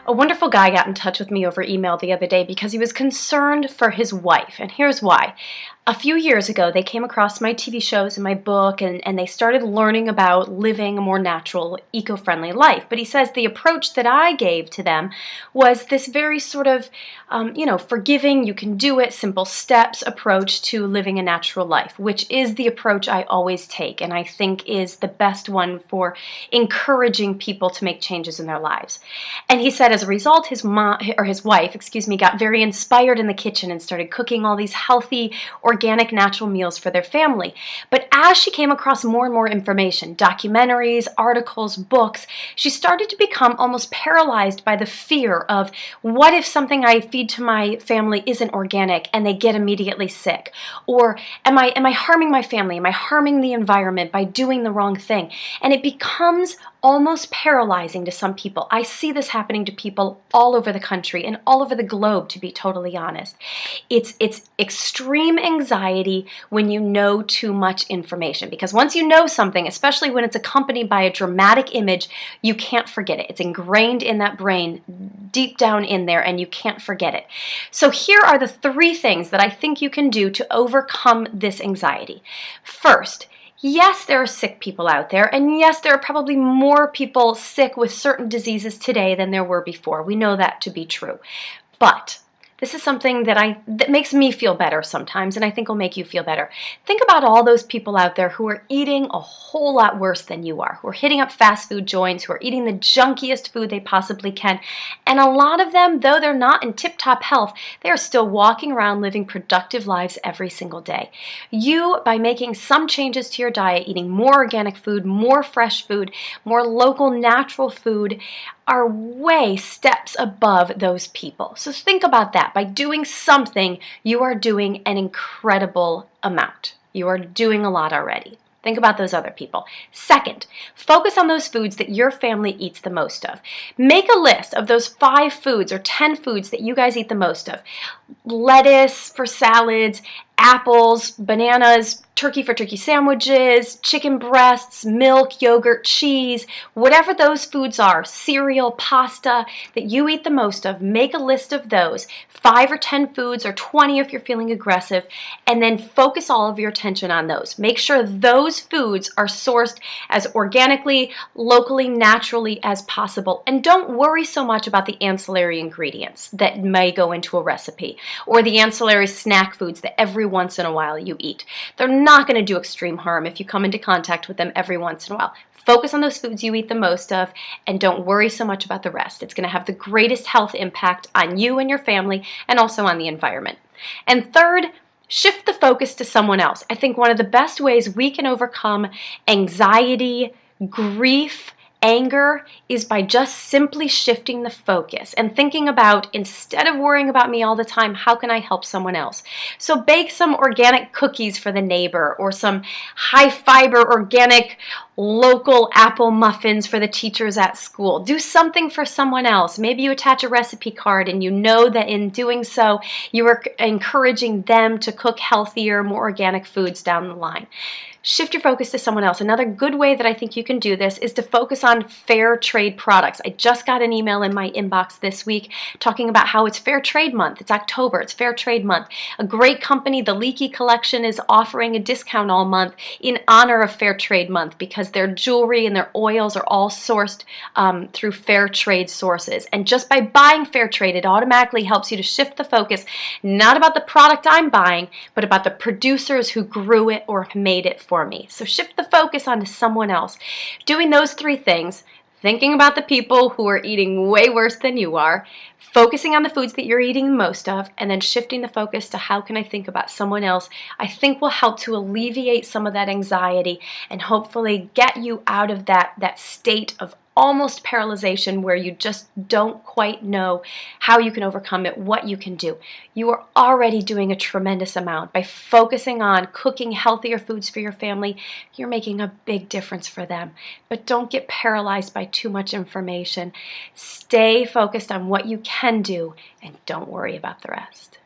A wonderful guy got in touch with me over email the other day because he was concerned for his wife, and here's why. A few years ago, they came across my TV shows and my book, and they started learning about living a more natural, eco-friendly life. But he says the approach that I gave to them was this very sort of, forgiving, you can do it, simple steps approach to living a natural life, which is the approach I always take, and I think is the best one for encouraging people to make changes in their lives. And he said as a result, his wife, got very inspired in the kitchen and started cooking all these healthy, organic, natural meals for their family. But as she came across more and more information, documentaries, articles, books, she started to become almost paralyzed by the fear of, what if something I feed to my family isn't organic and they get immediately sick? Or am I harming my family? Am I harming the environment by doing the wrong thing? And it becomes almost paralyzing to some people. I see this happening to people all over the country and all over the globe, to be totally honest. It's extreme anxiety when you know too much information, because once you know something, especially when it's accompanied by a dramatic image, you can't forget it. It's ingrained in that brain, deep down in there, and you can't forget it. So here are the 3 things that I think you can do to overcome this anxiety. First, yes, there are sick people out there, and yes, there are probably more people sick with certain diseases today than there were before. We know that to be true. But this is something that makes me feel better sometimes, and I think will make you feel better. Think about all those people out there who are eating a whole lot worse than you are, who are hitting up fast food joints, who are eating the junkiest food they possibly can. And a lot of them, though they're not in tip-top health, they are still walking around living productive lives every single day. You, by making some changes to your diet, eating more organic food, more fresh food, more local, natural food, are way steps above those people. So think about that. By doing something, you are doing an incredible amount. You are doing a lot already. Think about those other people. Second, focus on those foods that your family eats the most of. Make a list of those 5 foods or 10 foods that you guys eat the most of. Lettuce for salads, apples, bananas, turkey for turkey sandwiches, chicken breasts, milk, yogurt, cheese, whatever those foods are, cereal, pasta that you eat the most of, make a list of those, 5 or 10 foods or 20 if you're feeling aggressive, and then focus all of your attention on those. Make sure those foods are sourced as organically, locally, naturally as possible, and don't worry so much about the ancillary ingredients that may go into a recipe or the ancillary snack foods that every once in a while you eat. They're not going to do extreme harm if you come into contact with them every once in a while. Focus on those foods you eat the most of, and don't worry so much about the rest. It's going to have the greatest health impact on you and your family, and also on the environment. And third, shift the focus to someone else. I think one of the best ways we can overcome anxiety, grief, anger is by just simply shifting the focus and thinking about, instead of worrying about me all the time, how can I help someone else? So bake some organic cookies for the neighbor, or some high fiber organic local apple muffins for the teachers at school. Do something for someone else. Maybe you attach a recipe card and you know that in doing so you are encouraging them to cook healthier, more organic foods down the line. Shift your focus to someone else. Another good way that I think you can do this is to focus on fair trade products. I just got an email in my inbox this week talking about how it's Fair Trade Month. It's October. It's Fair Trade Month. A great company, the Leaky Collection, is offering a discount all month in honor of Fair Trade Month, because their jewelry and their oils are all sourced through fair trade sources. And just by buying fair trade, it automatically helps you to shift the focus, not about the product I'm buying, but about the producers who grew it or made it for me. So shift the focus onto someone else. Doing those 3 things, thinking about the people who are eating way worse than you are, focusing on the foods that you're eating most of, and then shifting the focus to how can I think about someone else, I think will help to alleviate some of that anxiety and hopefully get you out of that state of almost paralyzation where you just don't quite know how you can overcome it, what you can do. You are already doing a tremendous amount. By focusing on cooking healthier foods for your family, you're making a big difference for them. But don't get paralyzed by too much information. Stay focused on what you can do, and don't worry about the rest.